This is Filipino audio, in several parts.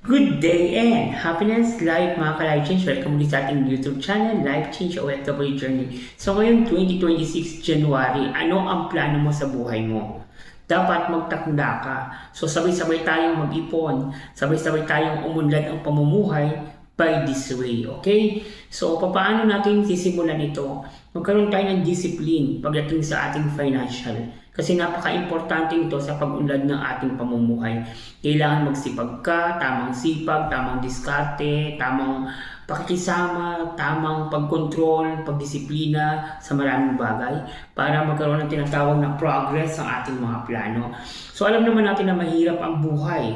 Good day and happiness life mga ka-Life Change. Welcome ulit sa ating YouTube channel, Life Change OFW Journey. So ngayong 2026 January, ano ang plano mo sa buhay mo? Dapat magtakda ka. So sabay-sabay tayong mag-ipon, sabay-sabay tayong umunlad ang pamumuhay by this way, okay? So paano natin sisimulan ito? Magkaroon tayo ng discipline pagdating sa ating financial. Kasi napaka-importante ito sa pag-unlad ng ating pamumuhay. Kailangan magsipag ka, tamang sipag, tamang diskarte, tamang pakikisama, tamang pagkontrol, pagdisiplina sa maraming bagay para magkaroon ng tinatawag na progress sa ating mga plano. So alam naman natin na mahirap ang buhay.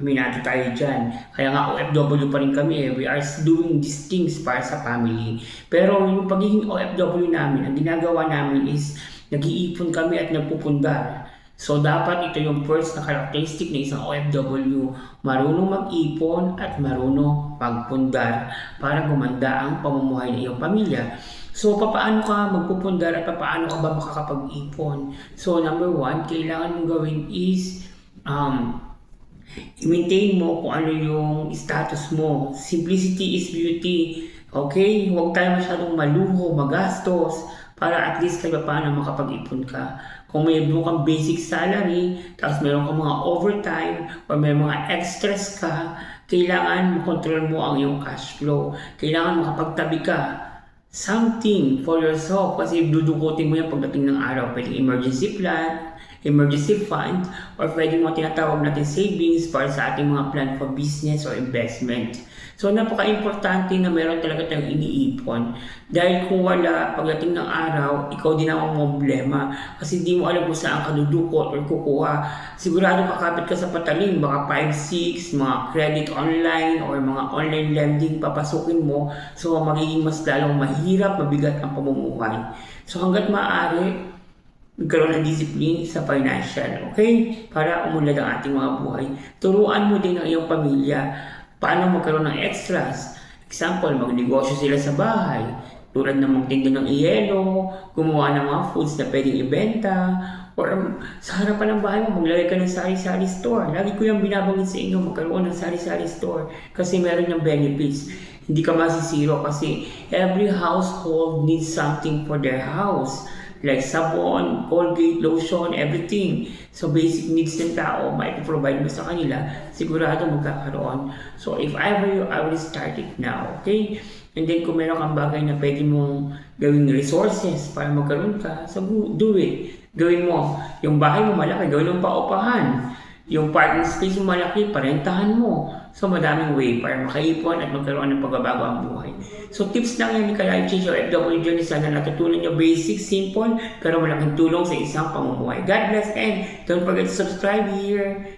Aminado tayo dyan. Kaya nga OFW pa rin kami. We are doing these things para sa family. Pero yung pagiging OFW namin, ang ginagawa namin is nag-iipon kami at nagpupundar. So dapat ito yung first na characteristic ng isang OFW. Marunong mag-ipon at marunong magpundar para gumanda ang pamumuhay ng iyong pamilya. So paano ka magpupundar at paano ka ba makakapag-ipon? So number one, kailangan mong gawin is i-maintain mo kung ano yung status mo. Simplicity is beauty. Okay? Huwag tayo masyadong maluho, magastos, para at least kahit paano makapag-ipon ka. Kung may kang basic salary, tapos meron kang mga overtime, o may mga extras ka, kailangan makontrol mo ang iyong cash flow. Kailangan makapagtabi ka something for yourself kasi dudukutin mo yan pagdating ng araw. Pwedeng emergency plan, emergency fund, or pwede mo tinatawag natin savings para sa ating mga plan for business or investment. So napaka-importante na meron talaga tayong iniipon. Dahil kung wala, pagdating ng araw, ikaw din ang problema. Kasi di mo alam kung saan ka dudukot or kukuha. Sigurado kakapit ka sa patalim, baka 5-6, mga credit online or mga online lending papasukin mo. So magiging mas lalong mahirap, mabigat ang pamumuhay. So hanggat maaari, magkaroon ng discipline sa financial, okay? Para umunlad ang ating mga buhay. Turuan mo din ang iyong pamilya paano magkaroon ng extras. Example, magnegosyo sila sa bahay. Tulad ng magtinda ng iyelo, gumawa ng mga foods na pwedeng ibenta, or sa harapan ng bahay mo, maglagay ka ng sari-sari store. Lagi ko yung binabanggit sa inyo, magkaroon ng sari-sari store kasi meron ng benefits. Hindi ka masisiro kasi every household needs something for their house. Like sabon, Colgate, lotion, everything. So basic needs ng tao, mai-provide mo sa kanila, sigurado magkakaroon. So if I were you, I will start it now, okay? And then kung meron kang bagay na pwede mong gawing resources para magkaroon ka, so do it. Gawin mo. Yung bahay mo malaki, gawin mo paupahan. Yung parking space mo malaki, parentahan mo. So madaming way para makaipon at magkaroon ng pagbabago ang buhay. So tips lang yan ni ka-Life Change OFW Journey. Sana natutunan nyo basic, simple, pero malaking tulong sa isang pamumuhay. God bless and don't forget to subscribe here.